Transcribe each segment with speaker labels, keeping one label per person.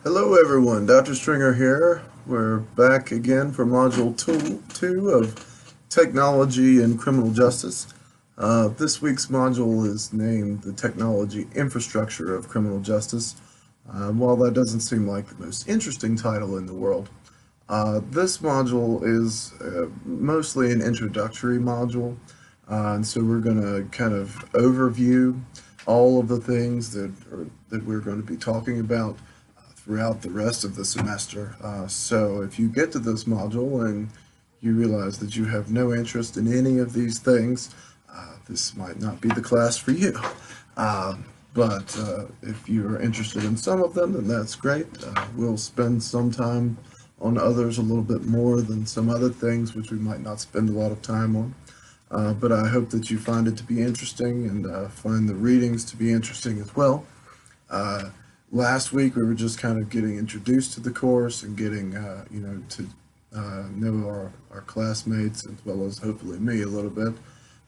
Speaker 1: Hello everyone, Dr. Stringer here. We're back again for Module 2 of Technology and Criminal Justice. This week's module is named the Technology Infrastructure of Criminal Justice. While that doesn't seem like the most interesting title in the world, this module is mostly an introductory module, and so we're going to kind of overview all of the things that we're going to be talking about throughout the rest of the semester. So if you get to this module and you realize that you have no interest in any of these things, this might not be the class for you. But if you're interested in some of them, then that's great. We'll spend some time on others a little bit more than some other things, which we might not spend a lot of time on. But I hope that you find it to be interesting and find the readings to be interesting as well. Last week we were just kind of getting introduced to the course and getting, to know our classmates as well as hopefully me a little bit.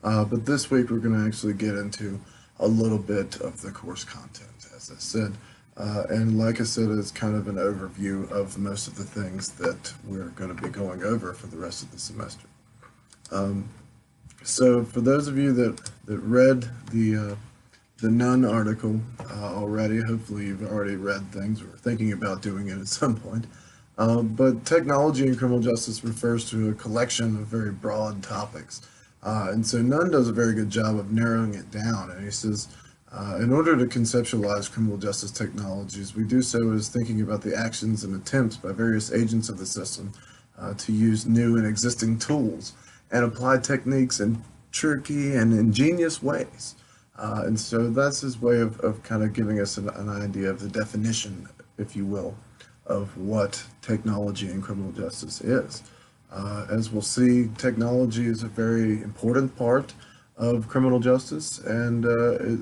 Speaker 1: But this week we're going to actually get into a little bit of the course content, as I said. And like I said, it's kind of an overview of most of the things that we're going to be going over for the rest of the semester. So for those of you that read the Nunn article already, hopefully you've already read things or are thinking about doing it at some point. But technology in criminal justice refers to a collection of very broad topics. And so Nunn does a very good job of narrowing it down. And he says, in order to conceptualize criminal justice technologies, we do so as thinking about the actions and attempts by various agents of the system to use new and existing tools and apply techniques in tricky and ingenious ways. And so that's his way of kind of giving us an idea of the definition, if you will, of what technology in criminal justice is. As we'll see, technology is a very important part of criminal justice and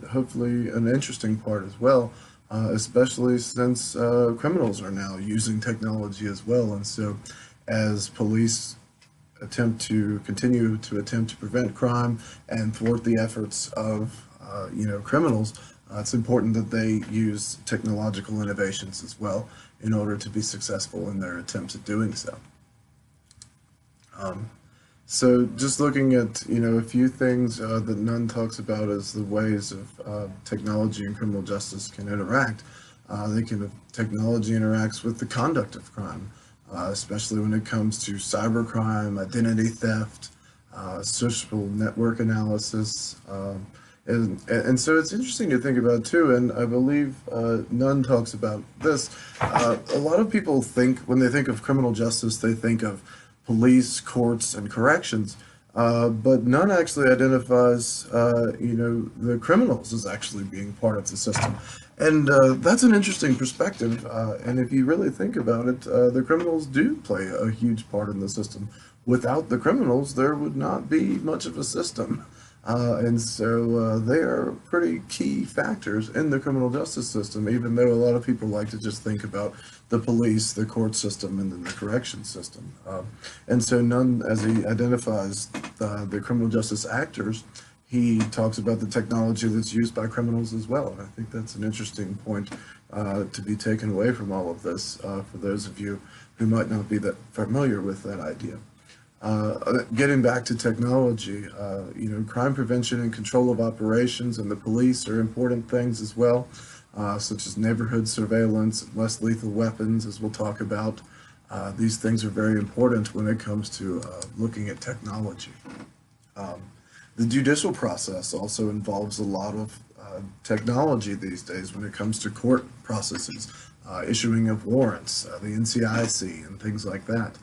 Speaker 1: hopefully an interesting part as well, especially since criminals are now using technology as well. And so as police continue to prevent crime and thwart the efforts of criminals, it's important that they use technological innovations as well in order to be successful in their attempts at doing so. So just looking at, a few things that Nunn talks about as the ways of technology and criminal justice can interact. Technology interacts with the conduct of crime, especially when it comes to cybercrime, identity theft, social network analysis, and so it's interesting to think about too, and I believe Nunn talks about this. A lot of people think, when they think of criminal justice, they think of police, courts, and corrections. But Nunn actually identifies, the criminals as actually being part of the system. And that's an interesting perspective. And if you really think about it, the criminals do play a huge part in the system. Without the criminals, there would not be much of a system. And so they are pretty key factors in the criminal justice system, even though a lot of people like to just think about the police, the court system, and then the correction system. And so Nunn, as he identifies the criminal justice actors, he talks about the technology that's used by criminals as well. And I think that's an interesting point to be taken away from all of this for those of you who might not be that familiar with that idea. Getting back to technology, crime prevention and control of operations and the police are important things as well, such as neighborhood surveillance, less lethal weapons, as we'll talk about. These things are very important when it comes to looking at technology. The judicial process also involves a lot of technology these days when it comes to court processes, issuing of warrants, the NCIC, and things like that.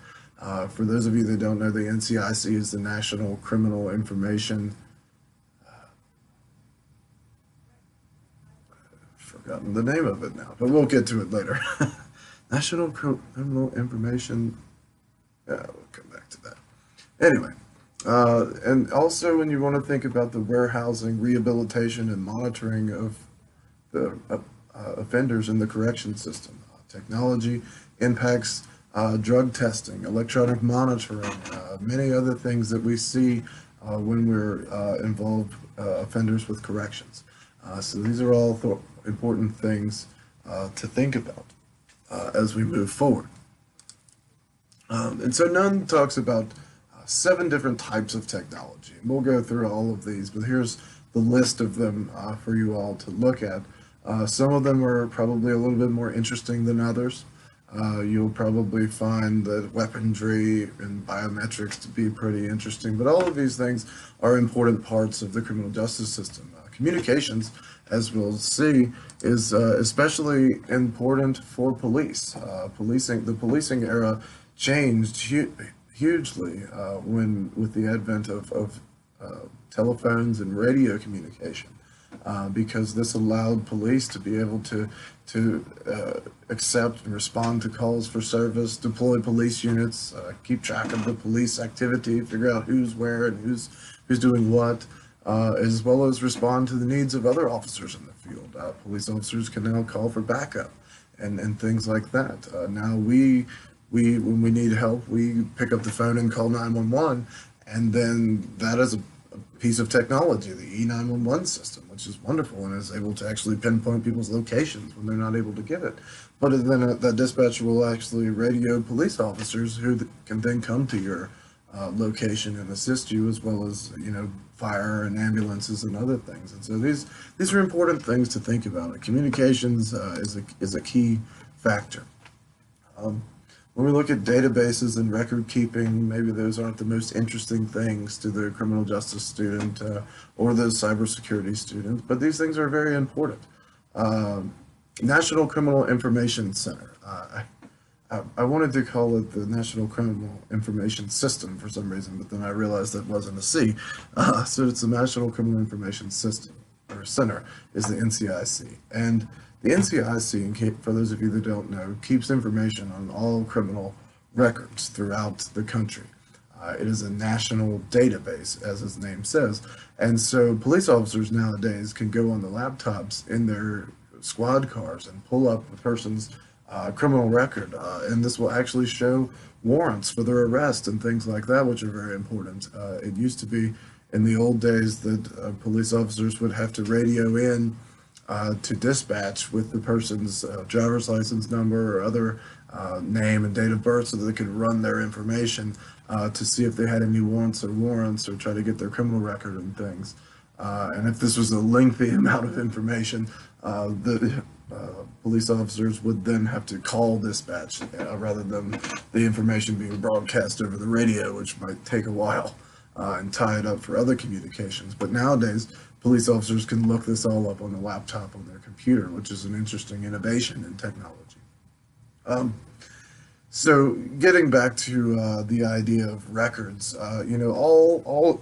Speaker 1: For those of you that don't know, the NCIC is the National Criminal Information. I've forgotten the name of it now, but we'll get to it later. National Criminal Information. Yeah, we'll come back to that. Anyway, and also when you want to think about the warehousing, rehabilitation, and monitoring of the offenders in the correction system, technology impacts drug testing, electronic monitoring, many other things that we see when we're involved offenders with corrections. So these are all important things to think about. as we move forward. And so Nunn talks about 7 different types of technology. And we'll go through all of these, but here's the list of them for you all to look at. Some of them are probably a little bit more interesting than others. You'll probably find that weaponry and biometrics to be pretty interesting, but all of these things are important parts of the criminal justice system. Communications, as we'll see, is especially important for police. The policing era changed hugely with the advent of telephones and radio communication, because this allowed police to be able to accept and respond to calls for service, deploy police units, keep track of the police activity, figure out who's where and who's doing what, as well as respond to the needs of other officers in the field. Police officers can now call for backup and things like that. Now when we need help, we pick up the phone and call 911, and then that is a piece of technology, the E911 system, which is wonderful and is able to actually pinpoint people's locations when they're not able to give it. But then that dispatcher will actually radio police officers who can then come to your location and assist you, as well as fire and ambulances and other things. And so these are important things to think about. Communications is a key factor. When we look at databases and record keeping, maybe those aren't the most interesting things to the criminal justice student or the cybersecurity student, but these things are very important. National Criminal Information Center. I wanted to call it the National Criminal Information System for some reason, but then I realized that wasn't a C. So it's the National Criminal Information System, or Center, is the NCIC. And the NCIC, for those of you that don't know, keeps information on all criminal records throughout the country. It is a national database, as its name says. And so police officers nowadays can go on the laptops in their squad cars and pull up a person's criminal record. And this will actually show warrants for their arrest and things like that, which are very important. It used to be in the old days that police officers would have to radio in to dispatch with the person's driver's license number or other name and date of birth, so that they could run their information to see if they had any warrants or try to get their criminal record and things. And if this was a lengthy amount of information, the police officers would then have to call dispatch rather than the information being broadcast over the radio, which might take a while and tie it up for other communications. But nowadays, police officers can look this all up on the laptop on their computer, which is an interesting innovation in technology. So getting back to the idea of records, all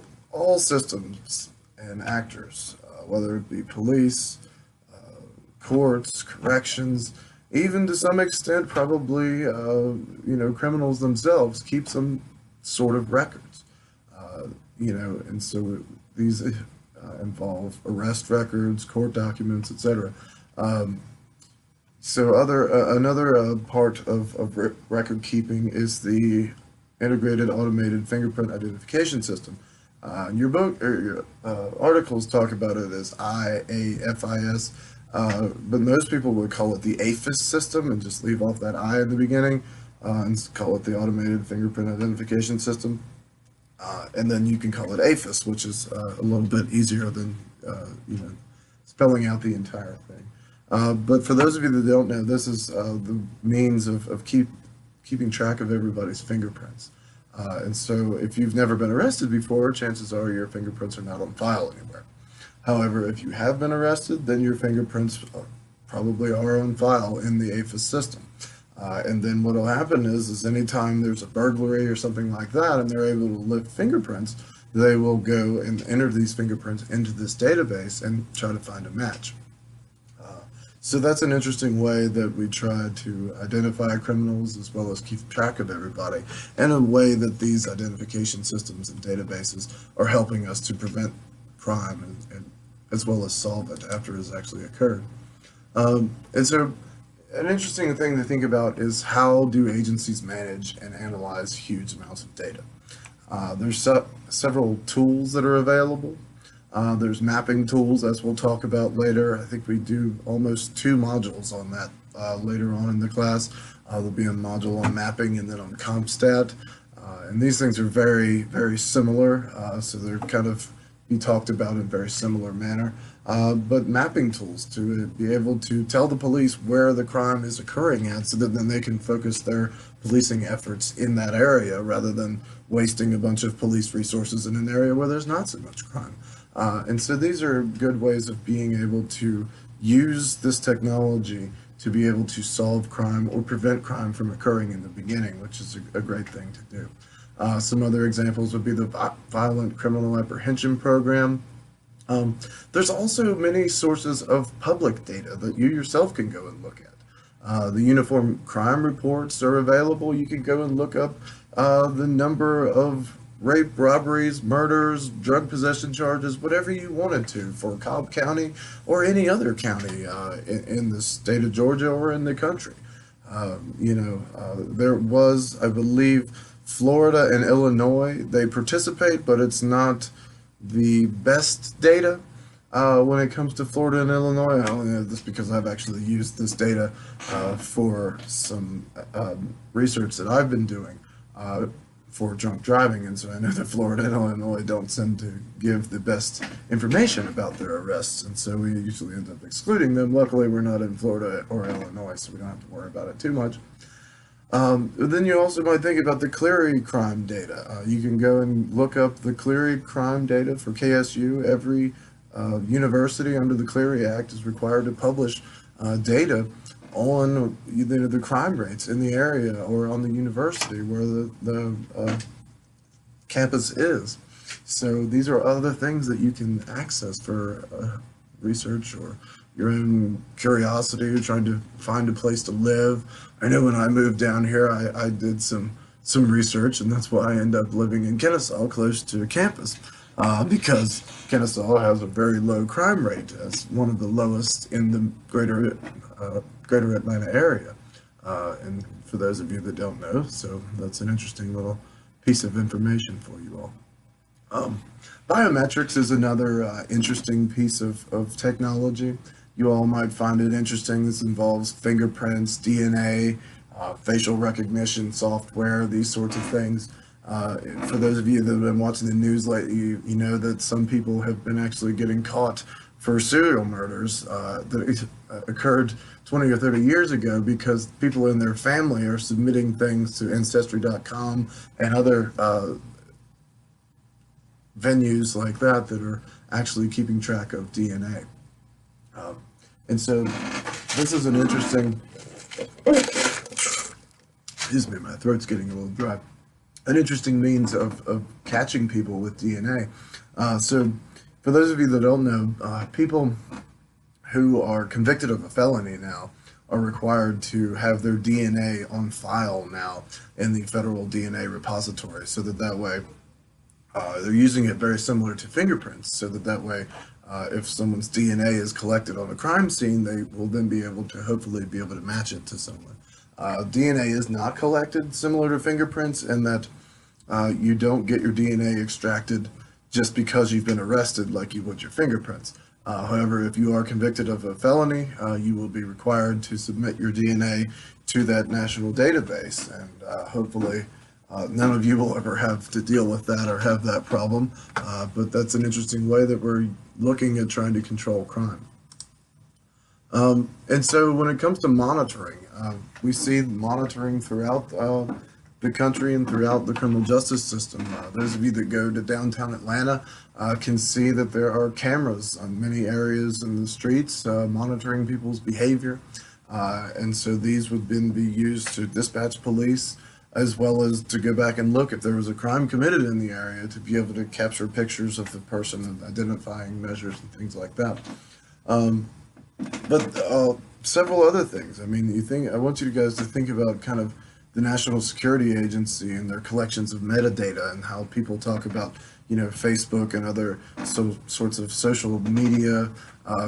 Speaker 1: systems and actors, whether it be police, courts, corrections, even to some extent probably criminals themselves, keep some sort of records, and so these involve arrest records, court documents, etc. So another part of record keeping is the integrated automated fingerprint identification system. Your book or your articles talk about it as IAFIS, but most people would call it the AFIS system and just leave off that I in the beginning and call it the automated fingerprint identification system. And then you can call it AFIS, which is a little bit easier than spelling out the entire thing. But for those of you that don't know, this is the means of keeping track of everybody's fingerprints. And so if you've never been arrested before, chances are your fingerprints are not on file anywhere. However, if you have been arrested, then your fingerprints probably are on file in the AFIS system. And then what will happen is anytime there's a burglary or something like that and they're able to lift fingerprints, they will go and enter these fingerprints into this database and try to find a match. So that's an interesting way that we try to identify criminals as well as keep track of everybody, and a way that these identification systems and databases are helping us to prevent crime and as well as solve it after it has actually occurred. And so an interesting thing to think about is how do agencies manage and analyze huge amounts of data? There's several tools that are available. There's mapping tools, as we'll talk about later. I think we do almost 2 modules on that later on in the class. There'll be a module on mapping and then on CompStat. And these things are very, very similar, so they're kind of be talked about in a very similar manner. But mapping tools to be able to tell the police where the crime is occurring at so that then they can focus their policing efforts in that area rather than wasting a bunch of police resources in an area where there's not so much crime. And so these are good ways of being able to use this technology to be able to solve crime or prevent crime from occurring in the beginning, which is a great thing to do. Some other examples would be the Violent Criminal Apprehension Program. There's also many sources of public data that you yourself can go and look at. The Uniform Crime Reports are available. You can go and look up the number of rape, robberies, murders, drug possession charges, whatever you wanted to for Cobb County or any other county in the state of Georgia or in the country. There was, I believe, Florida and Illinois, they participate, but it's not the best data when it comes to Florida and Illinois. I only know this because I've actually used this data for some research that I've been doing for drunk driving, and so I know that Florida and Illinois don't tend to give the best information about their arrests, and so we usually end up excluding them. Luckily, we're not in Florida or Illinois, so we don't have to worry about it too much. Then you also might think about the Clery crime data. You can go and look up the Clery crime data for KSU. Every university under the Clery Act is required to publish data on either the crime rates in the area or on the university where the campus is. So these are other things that you can access for research or your own curiosity, or trying to find a place to live. I know when I moved down here, I did some research, and that's why I ended up living in Kennesaw, close to campus, because Kennesaw has a very low crime rate. It's one of the lowest in the greater Atlanta area. And for those of you that don't know, so that's an interesting little piece of information for you all. Biometrics is another interesting piece of technology. You all might find it interesting. This involves fingerprints, DNA, facial recognition software, these sorts of things. For those of you that have been watching the news lately, you know that some people have been actually getting caught for serial murders that occurred 20 or 30 years ago because people in their family are submitting things to Ancestry.com and other venues like that that are actually keeping track of DNA. And so this is an interesting, excuse me, my throat's getting a little dry, an interesting means of catching people with DNA. So for those of you that don't know, people who are convicted of a felony now are required to have their DNA on file now in the federal DNA repository, so that way they're using it very similar to fingerprints, so that way if someone's DNA is collected on a crime scene, they will then be able to hopefully be able to match it to someone. DNA is not collected similar to fingerprints in that you don't get your DNA extracted just because you've been arrested like you would your fingerprints. However, if you are convicted of a felony, you will be required to submit your DNA to that national database, and hopefully none of you will ever have to deal with that or have that problem, but that's an interesting way that we're looking at trying to control crime. And so when it comes to monitoring, we see monitoring throughout the country and throughout the criminal justice system. Those of you that go to downtown Atlanta can see that there are cameras on many areas in the streets monitoring people's behavior. And so these would then be used to dispatch police, as well as to go back and look if there was a crime committed in the area to be able to capture pictures of the person and identifying measures and things like that. But several other things. I mean, I want you guys to think about kind of the National Security Agency and their collections of metadata and how people talk about, Facebook and other sorts of social media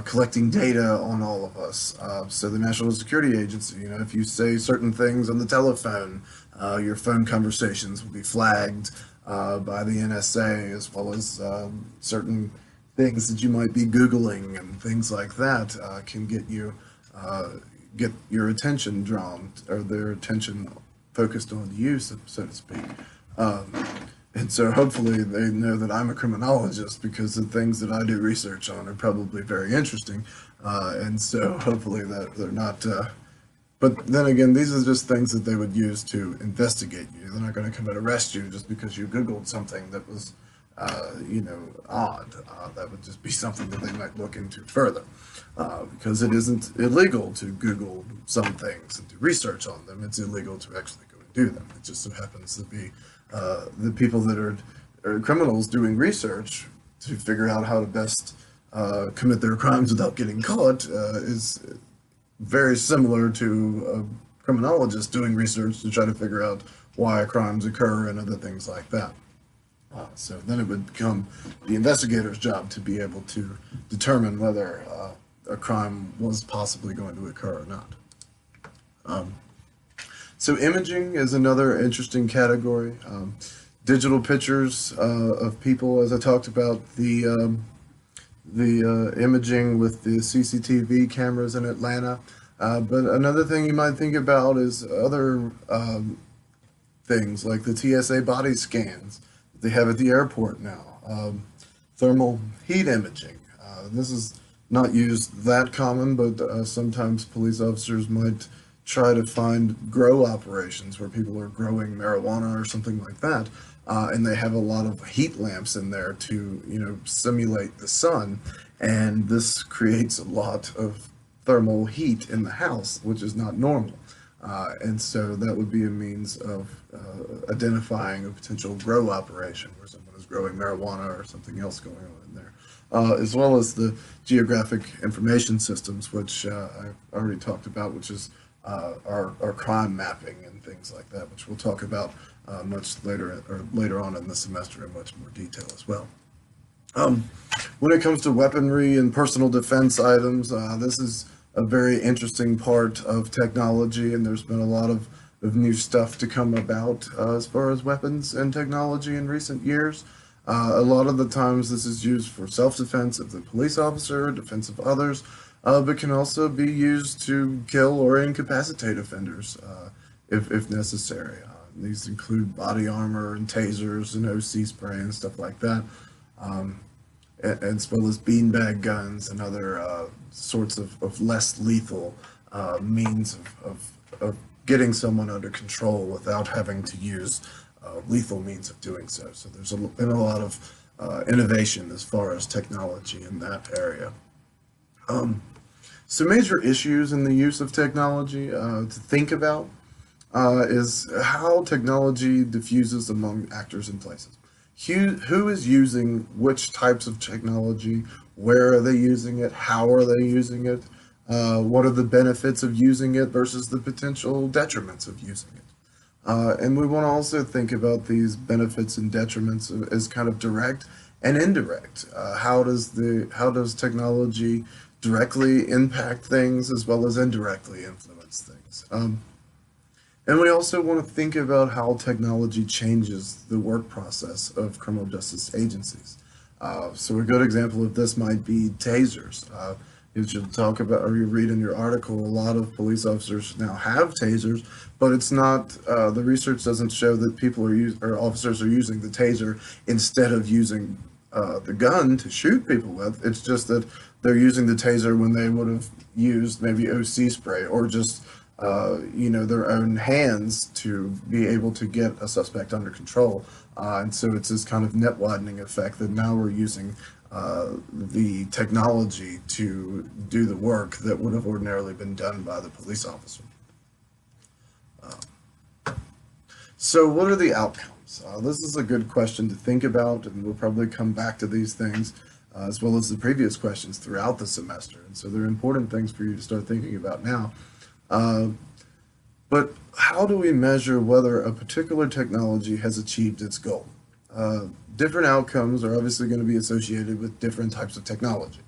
Speaker 1: collecting data on all of us. So the National Security Agency, if you say certain things on the telephone, your phone conversations will be flagged by the NSA, as well as certain things that you might be Googling and things like that can get you get your attention drawn, or their attention focused on you, so to speak. Um, and so hopefully they know that I'm a criminologist, because the things that I do research on are probably very interesting. And so hopefully that they're not, but then again, these are just things that they would use to investigate you. They're not going to come and arrest you just because you Googled something that was, odd. That would just be something that they might look into further, because it isn't illegal to Google some things and do research on them. It's illegal to actually go and do them. It just so happens to be the people that are criminals doing research to figure out how to best commit their crimes without getting caught is very similar to a criminologist doing research to try to figure out why crimes occur and other things like that. So then it would become the investigator's job to be able to determine whether a crime was possibly going to occur or not. So imaging is another interesting category. Digital pictures of people, as I talked about, the imaging with the CCTV cameras in Atlanta. But another thing you might think about is other things like the TSA body scans they have at the airport now. Thermal heat imaging. This is not used that common, but sometimes police officers might try to find grow operations where people are growing marijuana or something like that. And they have a lot of heat lamps in there to, simulate the sun. And this creates a lot of thermal heat in the house, which is not normal. And so that would be a means of identifying a potential grow operation where someone is growing marijuana or something else going on in there. As well as the geographic information systems, which I've already talked about, which is our crime mapping and things like that, which we'll talk about much later on in the semester in much more detail as well. When it comes to weaponry and personal defense items, this is a very interesting part of technology, and there's been a lot of new stuff to come about as far as weapons and technology in recent years. A lot of the times this is used for self-defense of the police officer, defense of others, but can also be used to kill or incapacitate offenders if necessary. These include body armor and tasers and OC spray and stuff like that, as well as beanbag guns and other sorts of less lethal means of getting someone under control without having to use lethal means of doing so. So there's been a lot of innovation as far as technology in that area. Some major issues in the use of technology to think about is how technology diffuses among actors and places. Who is using which types of technology? Where are they using it? How are they using it? What are the benefits of using it versus the potential detriments of using it? And we want to also think about these benefits and detriments as kind of direct and indirect. How does technology directly impact things as well as indirectly influence things? And we also want to think about how technology changes the work process of criminal justice agencies. So a good example of this might be tasers. You should talk about, or you read in your article, a lot of police officers now have tasers, but it's not, the research doesn't show that people or officers are using the taser instead of using the gun to shoot people with. It's just that they're using the taser when they would have used maybe OC spray or just their own hands to be able to get a suspect under control. And so it's this kind of net widening effect that now we're using the technology to do the work that would have ordinarily been done by the police officer. So what are the outcomes? This is a good question to think about, and we'll probably come back to these things as well as the previous questions throughout the semester. And so they're important things for you to start thinking about now. But how do we measure whether a particular technology has achieved its goal? Different outcomes are obviously going to be associated with different types of technology.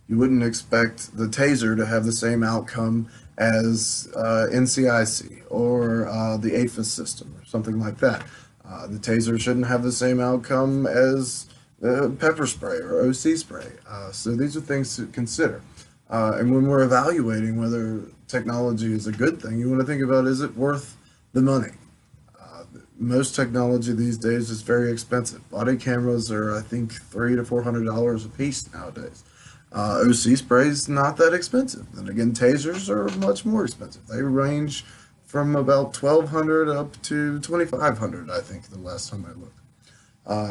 Speaker 1: You wouldn't expect the taser to have the same outcome as NCIC or the AFIS system or something like that. The taser shouldn't have the same outcome as pepper spray or OC spray. So these are things to consider. And when we're evaluating whether technology is a good thing, you want to think about, is it worth the money? Most technology these days is very expensive. Body cameras are, I think, $300 to $400 a piece nowadays. OC spray is not that expensive. Then again, tasers are much more expensive. They range from about 1,200 up to 2,500, I think, the last time I looked.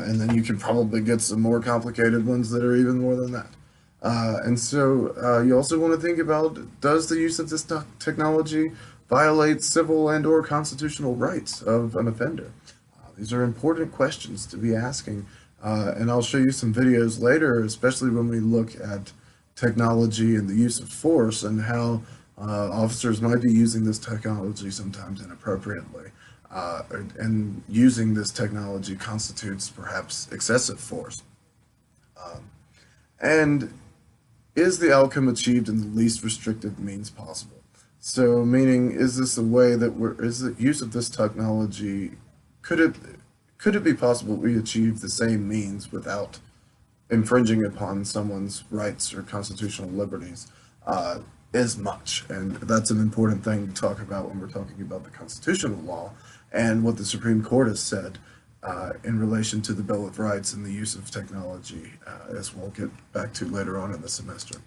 Speaker 1: And then you can probably get some more complicated ones that are even more than that. And so you also want to think about, does the use of this technology violate civil and or constitutional rights of an offender? These are important questions to be asking. And I'll show you some videos later, especially when we look at technology and the use of force and how officers might be using this technology sometimes inappropriately. And using this technology constitutes perhaps excessive force. And is the outcome achieved in the least restrictive means possible? So, meaning, is this a way that is the use of this technology, could it be possible we achieve the same means without infringing upon someone's rights or constitutional liberties as much? And that's an important thing to talk about when we're talking about the constitutional law and what the Supreme Court has said in relation to the Bill of Rights and the use of technology, as we'll get back to later on in the semester.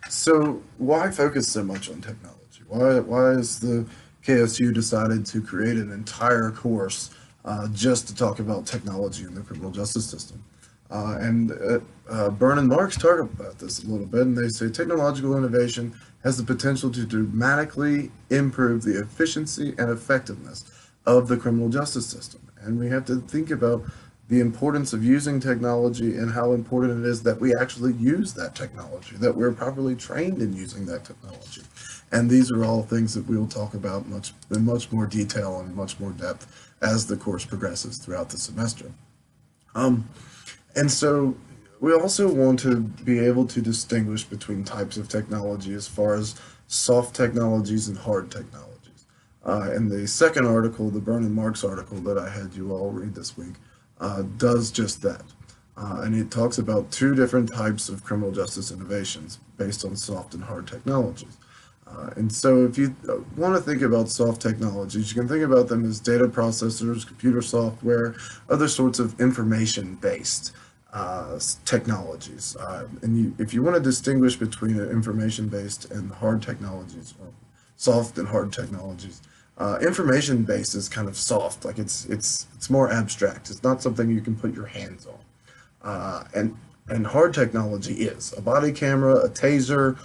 Speaker 1: So why focus so much on technology? Why has the KSU decided to create an entire course just to talk about technology in the criminal justice system? Byrne and Marks talk about this a little bit, and they say technological innovation has the potential to dramatically improve the efficiency and effectiveness of the criminal justice system. And we have to think about the importance of using technology and how important it is that we actually use that technology, that we're properly trained in using that technology. And these are all things that we will talk about in much more detail and much more depth as the course progresses throughout the semester. And so we also want to be able to distinguish between types of technology as far as soft technologies and hard technologies. In the second article, the Byrne and Marks article that I had you all read this week, does just that. And it talks about two different types of criminal justice innovations based on soft and hard technologies. And so if you want to think about soft technologies, you can think about them as data processors, computer software, other sorts of information-based technologies. If you want to distinguish between information-based and hard technologies, or soft and hard technologies, information-based is kind of soft, like it's more abstract. It's not something you can put your hands on. And hard technology is a body camera, a taser,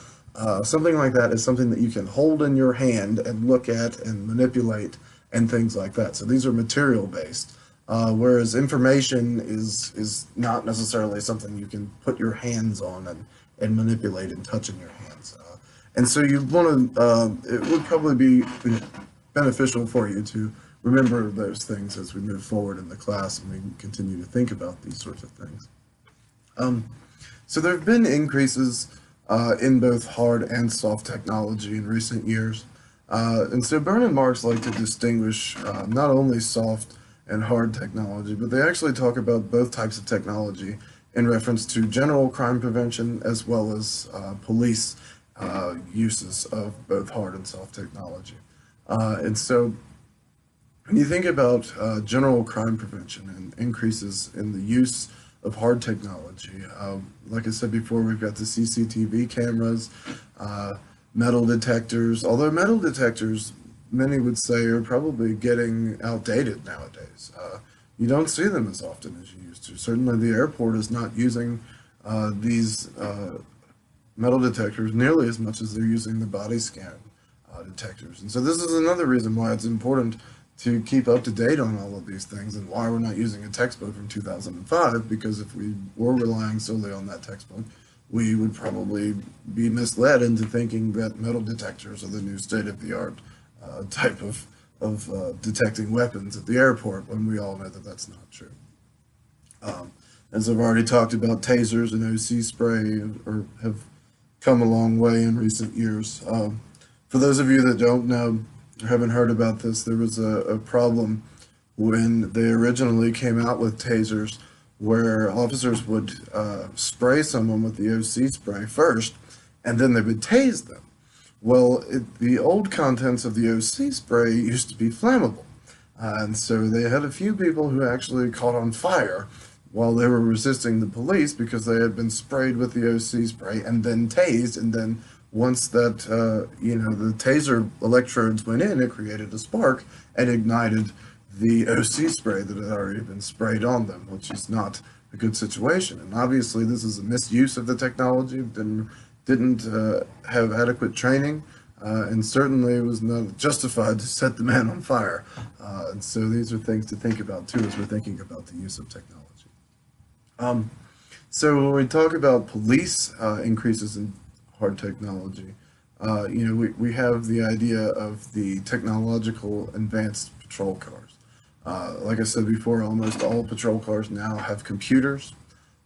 Speaker 1: something like that is something that you can hold in your hand and look at and manipulate and things like that. So these are material-based. Whereas information is not necessarily something you can put your hands on and manipulate and touch in your hands. And so you want to, it would probably be beneficial for you to remember those things as we move forward in the class and we continue to think about these sorts of things. So there have been increases in both hard and soft technology in recent years. And so Byrne and Marks like to distinguish not only soft and hard technology, but they actually talk about both types of technology in reference to general crime prevention as well as police uses of both hard and soft technology. And so when you think about general crime prevention and increases in the use of hard technology, like I said before, we've got the CCTV cameras, metal detectors, although metal detectors, many would say, are probably getting outdated nowadays. You don't see them as often as you used to. Certainly the airport is not using these metal detectors nearly as much as they're using the body scan detectors. And so this is another reason why it's important to keep up to date on all of these things and why we're not using a textbook from 2005, because if we were relying solely on that textbook, we would probably be misled into thinking that metal detectors are the new state-of-the-art type of detecting weapons at the airport, when we all know that that's not true. As I've already talked about, tasers and OC spray have come a long way in recent years. For those of you that don't know or haven't heard about this, there was a problem when they originally came out with tasers where officers would spray someone with the OC spray first, and then they would tase them. Well, the old contents of the OC spray used to be flammable. And so they had a few people who actually caught on fire while they were resisting the police because they had been sprayed with the OC spray and then tased. And then once that, the taser electrodes went in, it created a spark and ignited the OC spray that had already been sprayed on them, which is not a good situation. And obviously, this is a misuse of the technology. Didn't have adequate training, and certainly was not justified to set the man on fire. And so these are things to think about too as we're thinking about the use of technology. Um, so when we talk about police increases in hard technology, we have the idea of the technological advanced patrol cars. Like I said before, almost all patrol cars now have computers.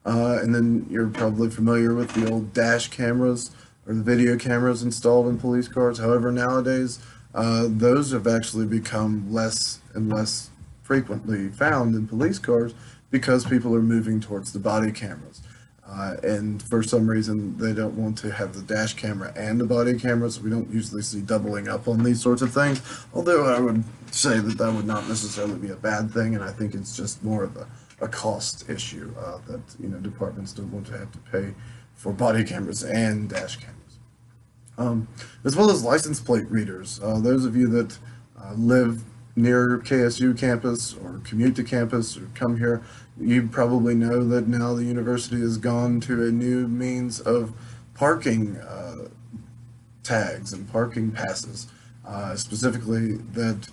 Speaker 1: And then you're probably familiar with the old dash cameras or the video cameras installed in police cars. However, nowadays, those have actually become less and less frequently found in police cars because people are moving towards the body cameras. And for some reason, they don't want to have the dash camera and the body camera, so we don't usually see doubling up on these sorts of things. Although I would say that that would not necessarily be a bad thing, and I think it's just more of a cost issue that departments don't want to have to pay for body cameras and dash cameras. As well as license plate readers. Those of you that live near KSU campus or commute to campus or come here, you probably know that now the university has gone to a new means of parking tags and parking passes, specifically that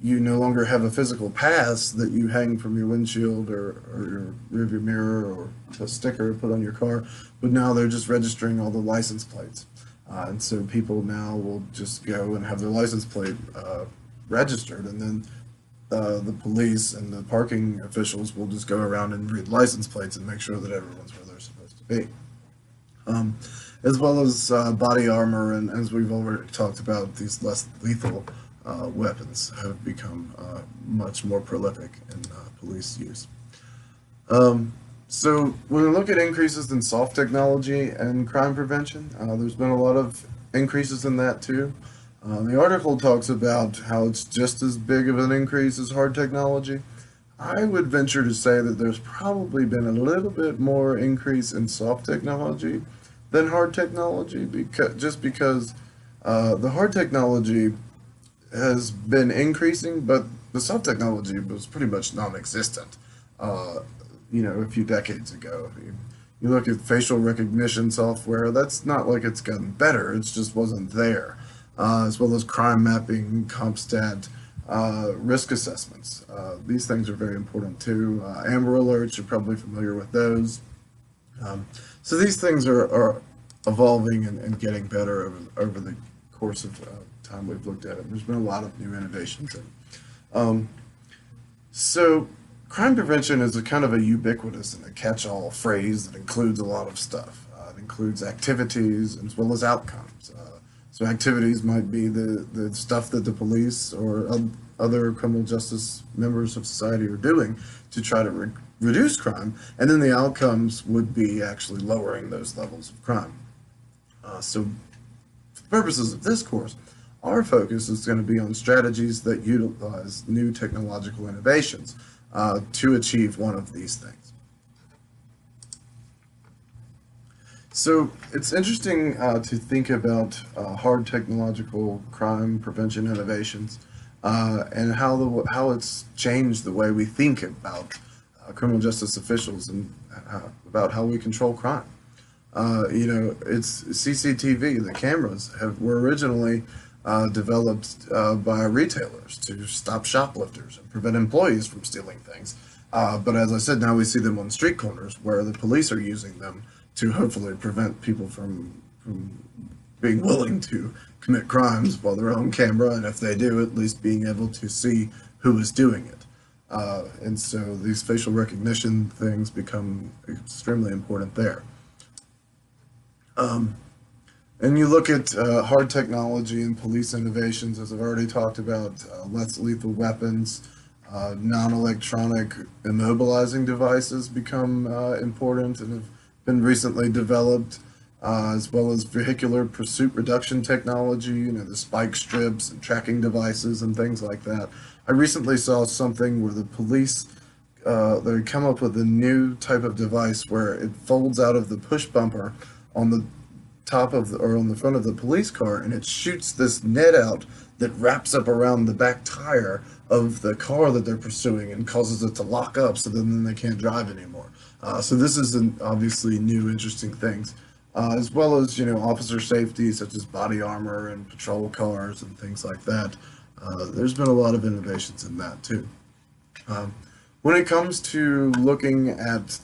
Speaker 1: you no longer have a physical pass that you hang from your windshield or your rearview mirror or a sticker put on your car, but now they're just registering all the license plates. And so people now will just go and have their license plate registered, and then the police and the parking officials will just go around and read license plates and make sure that everyone's where they're supposed to be. As well as body armor, and as we've already talked about, these less lethal weapons have become much more prolific in police use. So when we look at increases in soft technology and crime prevention, there's been a lot of increases in that too. The article talks about how it's just as big of an increase as hard technology. I would venture to say that there's probably been a little bit more increase in soft technology than hard technology, because the hard technology has been increasing, but the soft technology was pretty much non-existent, a few decades ago. You look at facial recognition software, that's not like it's gotten better, it just wasn't there. As well as crime mapping, CompStat, risk assessments. These things are very important too. Amber Alerts, you're probably familiar with those. So these things are evolving and getting better over the course of time we've looked at it. There's been a lot of new innovations. So crime prevention is a kind of a ubiquitous and a catch-all phrase that includes a lot of stuff. It includes activities as well as outcomes. So activities might be the stuff that the police or other criminal justice members of society are doing to try to reduce crime, and then the outcomes would be actually lowering those levels of crime. So for the purposes of this course, our focus is going to be on strategies that utilize new technological innovations to achieve one of these things. So it's interesting to think about hard technological crime prevention innovations and how it's changed the way we think about criminal justice officials and about how we control crime. It's CCTV. The cameras were originally developed by retailers to stop shoplifters and prevent employees from stealing things. But as I said, now we see them on street corners where the police are using them to hopefully prevent people from being willing to commit crimes while they're on camera, and if they do, at least being able to see who is doing it. And so these facial recognition things become extremely important there. And you look at hard technology and police innovations, as I've already talked about, less lethal weapons, non-electronic immobilizing devices become important and have been recently developed. as well as vehicular pursuit reduction technology, the spike strips and tracking devices and things like that. I recently saw something where the police they come up with a new type of device where it folds out of the push bumper on the top of or on the front of the police car, and it shoots this net out that wraps up around the back tire of the car that they're pursuing and causes it to lock up, so then they can't drive anymore. So this is obviously new interesting things, as well as officer safety such as body armor and patrol cars and things like that. There's been a lot of innovations in that too. Um, when it comes to looking at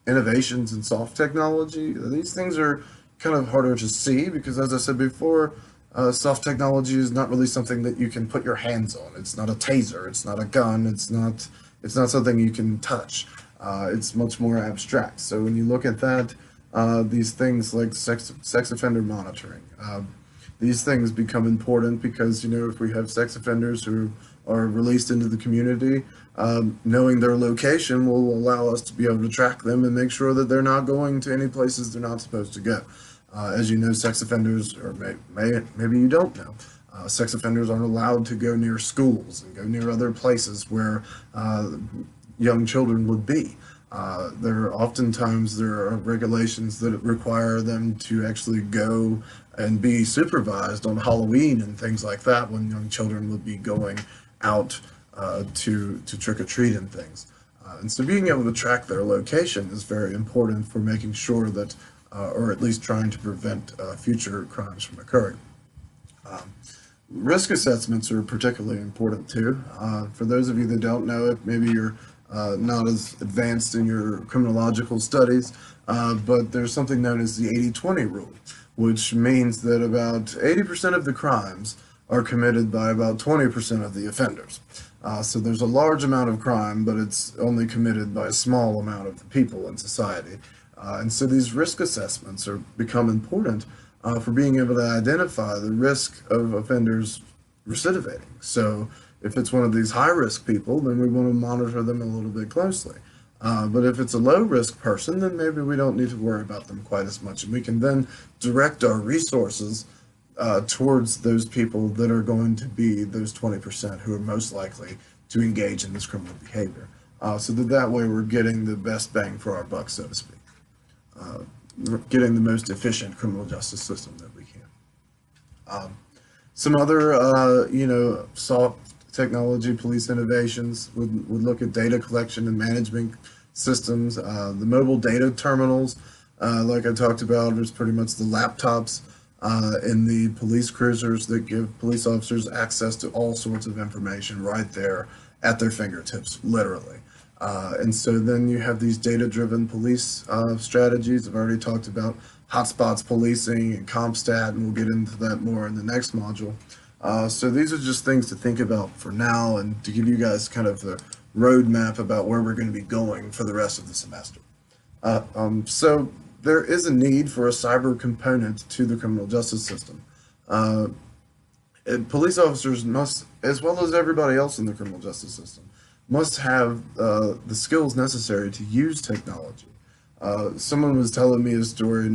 Speaker 1: innovations in soft technology, these things are kind of harder to see because, as I said before, soft technology is not really something that you can put your hands on. It's not a taser. It's not a gun. It's not something you can touch. It's much more abstract. So when you look at that, these things like sex offender monitoring, these things become important because if we have sex offenders who are released into the community, knowing their location will allow us to be able to track them and make sure that they're not going to any places they're not supposed to go. As you know, sex offenders, or maybe you don't know, sex offenders aren't allowed to go near schools and go near other places where young children would be. There are regulations that require them to actually go and be supervised on Halloween and things like that when young children would be going out to trick or treat and things. And so being able to track their location is very important for making sure that, or at least trying to prevent future crimes from occurring. Risk assessments are particularly important too. For those of you that don't know it, maybe you're not as advanced in your criminological studies, but there's something known as the 80-20 rule, which means that about 80% of the crimes are committed by about 20% of the offenders. So there's a large amount of crime, but it's only committed by a small amount of the people in society. And so these risk assessments become important for being able to identify the risk of offenders recidivating. So if it's one of these high-risk people, then we want to monitor them a little bit closely. But if it's a low-risk person, then maybe we don't need to worry about them quite as much. And we can then direct our resources towards those people that are going to be those 20% who are most likely to engage in this criminal behavior. So that way we're getting the best bang for our buck, so to speak. Getting the most efficient criminal justice system that we can. Some other, soft technology police innovations would look at data collection and management systems. The mobile data terminals, like I talked about, is pretty much the laptops in the police cruisers that give police officers access to all sorts of information right there at their fingertips, literally. And so then you have these data-driven police strategies. I've already talked about hotspots policing and CompStat, and we'll get into that more in the next module. So these are just things to think about for now and to give you guys kind of the roadmap about where we're going to be going for the rest of the semester. So there is a need for a cyber component to the criminal justice system. Police officers must, as well as everybody else in the criminal justice system, must have the skills necessary to use technology. Someone was telling me a story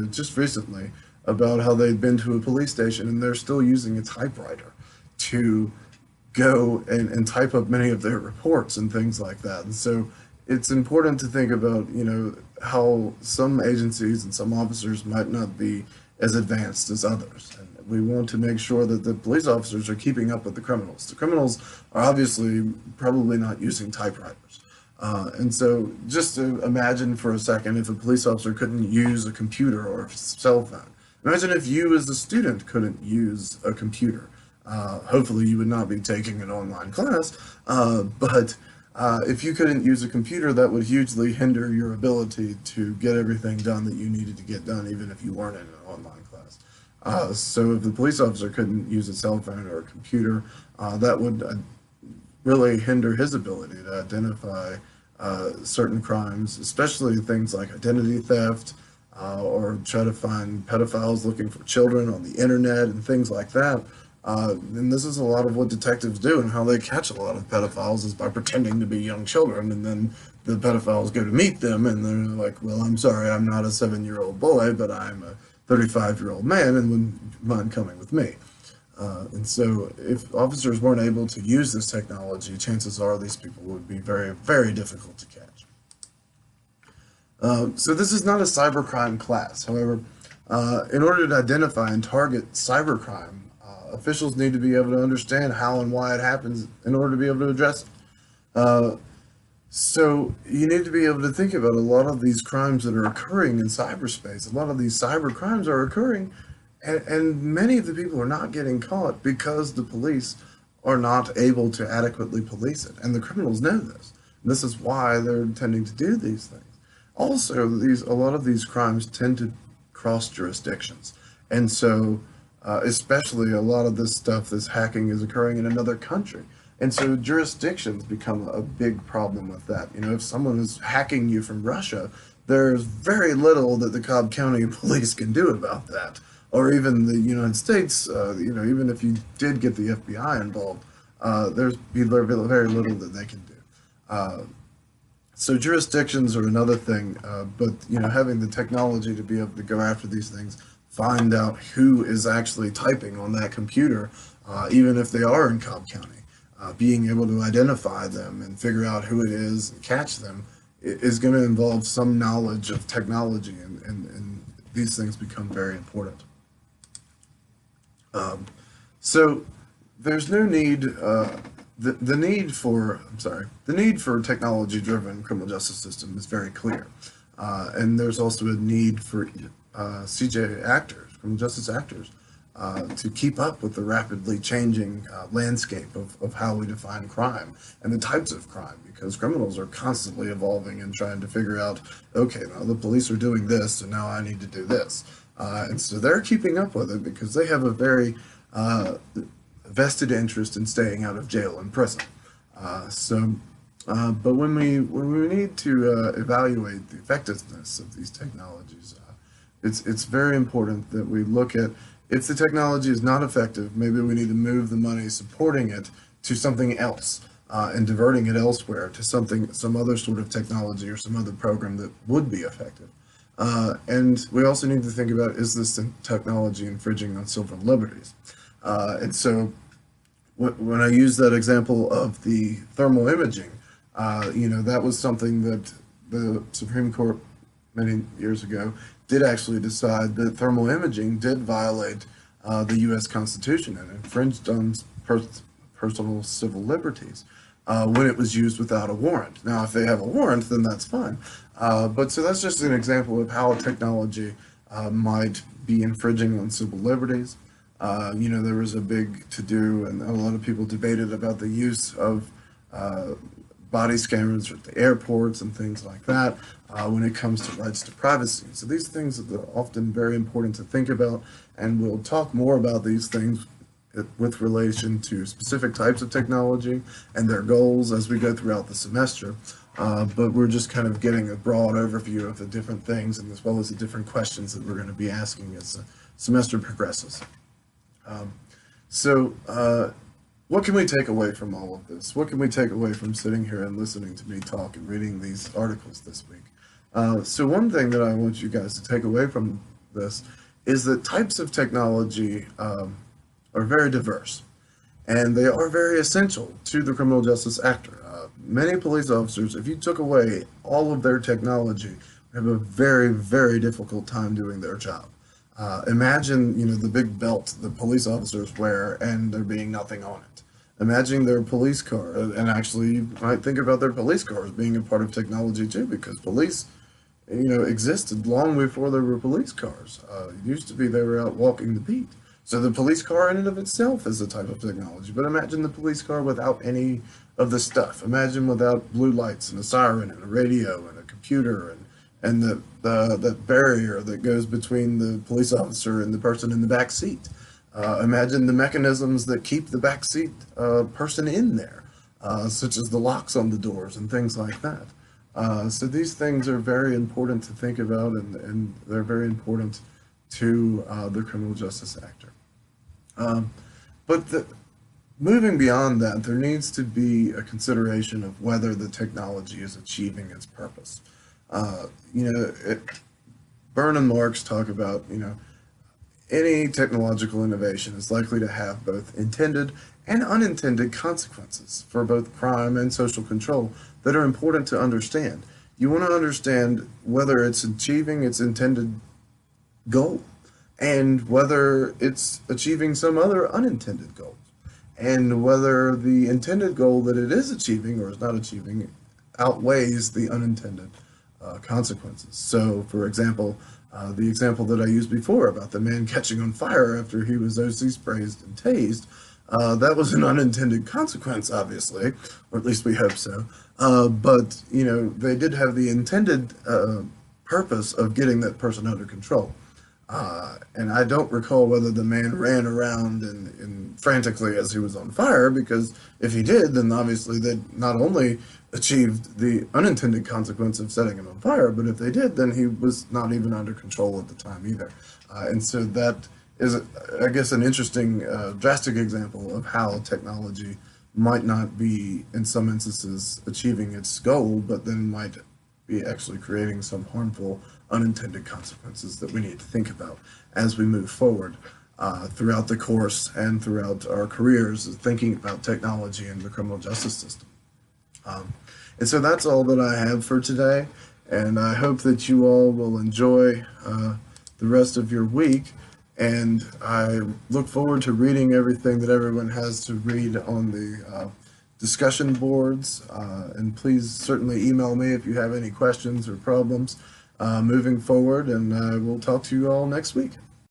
Speaker 1: just recently about how they'd been to a police station and they're still using a typewriter to go and type up many of their reports and things like that. And so it's important to think about, how some agencies and some officers might not be as advanced as others. And we want to make sure that the police officers are keeping up with the criminals. The criminals are obviously probably not using typewriters. And so just to imagine for a second if a police officer couldn't use a computer or a cell phone. Imagine if you as a student couldn't use a computer. Hopefully you would not be taking an online class, but if you couldn't use a computer, that would hugely hinder your ability to get everything done that you needed to get done, even if you weren't in an online class. So if the police officer couldn't use a cell phone or a computer, that would really hinder his ability to identify certain crimes, especially things like identity theft, or try to find pedophiles looking for children on the internet and things like that. And this is a lot of what detectives do, and how they catch a lot of pedophiles is by pretending to be young children, and then the pedophiles go to meet them, and they're like, well, I'm sorry, I'm not a 7-year-old boy, but I'm a 35-year-old man, and would mind coming with me? And so if officers weren't able to use this technology, chances are these people would be very, very difficult to catch. So this is not a cybercrime class. However, in order to identify and target cybercrime, officials need to be able to understand how and why it happens in order to be able to address it. So you need to be able to think about a lot of these crimes that are occurring in cyberspace. A lot of these cyber crimes are occurring, and many of the people are not getting caught because the police are not able to adequately police it. And the criminals know this. This is why they're intending to do these things. Also, a lot of these crimes tend to cross jurisdictions. And so, especially a lot of this stuff, this hacking is occurring in another country. And so jurisdictions become a big problem with that. You know, if someone is hacking you from Russia, there's very little that the Cobb County police can do about that. Or even the United States, you know, even if you did get the FBI involved, there's very little that they can do. So jurisdictions are another thing, but you know, having the technology to be able to go after these things, find out who is actually typing on that computer, even if they are in Cobb County, being able to identify them and figure out who it is and catch them is going to involve some knowledge of technology, and these things become very important. So there's no need. The need for technology-driven criminal justice system is very clear, and there's also a need for CJ actors, criminal justice actors, to keep up with the rapidly changing landscape of how we define crime and the types of crime, because criminals are constantly evolving and trying to figure out, okay, now the police are doing this, so now I need to do this, and so they're keeping up with it because they have a very vested interest in staying out of jail and prison. But when we need to evaluate the effectiveness of these technologies, it's very important that we look at, if the technology is not effective, maybe we need to move the money supporting it to something else, and diverting it elsewhere to some other sort of technology or some other program that would be effective. And we also need to think about, is this technology infringing on civil liberties? And so when I use that example of the thermal imaging, you know, that was something that the Supreme Court many years ago did actually decide that thermal imaging did violate the U.S. Constitution and infringed on personal civil liberties when it was used without a warrant. Now, if they have a warrant, then that's fine. But so that's just an example of how technology might be infringing on civil liberties. You know, there was a big to-do, and a lot of people debated about the use of body scanners at the airports and things like that when it comes to rights to privacy. So these things are often very important to think about, and we'll talk more about these things with relation to specific types of technology and their goals as we go throughout the semester. But we're just kind of getting a broad overview of the different things, and as well as the different questions that we're going to be asking as the semester progresses. What can we take away from all of this? What can we take away from sitting here and listening to me talk and reading these articles this week? So one thing that I want you guys to take away from this is that types of technology are very diverse, and they are very essential to the criminal justice actor. Many police officers, if you took away all of their technology, have a very, very difficult time doing their job. Imagine, you know, the big belt the police officers wear and there being nothing on it. Imagine their police car, and actually you might think about their police cars being a part of technology too, because police, you know, existed long before there were police cars. It used to be they were out walking the beat. So the police car in and of itself is a type of technology, but imagine the police car without any of the stuff. Imagine without blue lights and a siren and a radio and a computer and the barrier that goes between the police officer and the person in the back seat. Imagine the mechanisms that keep the back seat person in there, such as the locks on the doors and things like that. So these things are very important to think about, and they're very important to the criminal justice actor. moving beyond that, there needs to be a consideration of whether the technology is achieving its purpose. Uh, you know, it, Byrne and Marx talk about, any technological innovation is likely to have both intended and unintended consequences for both crime and social control that are important to understand. You want to understand whether it's achieving its intended goal and whether it's achieving some other unintended goal, and whether the intended goal that it is achieving or is not achieving outweighs the unintended consequences. So, for example, the example that I used before about the man catching on fire after he was OC sprayed and tased, that was an unintended consequence, obviously, or at least we hope so. But, they did have the intended purpose of getting that person under control. And I don't recall whether the man ran around and frantically as he was on fire, because if he did, then obviously they not only achieved the unintended consequence of setting him on fire, but if they did, then he was not even under control at the time either. And so that is, I guess, an interesting, drastic example of how technology might not be, in some instances, achieving its goal, but then might be actually creating some harmful unintended consequences that we need to think about as we move forward throughout the course and throughout our careers, thinking about technology and the criminal justice system. And so that's all that I have for today, and I hope that you all will enjoy the rest of your week, and I look forward to reading everything that everyone has to read on the discussion boards, and please certainly email me if you have any questions or problems moving forward, and we'll talk to you all next week.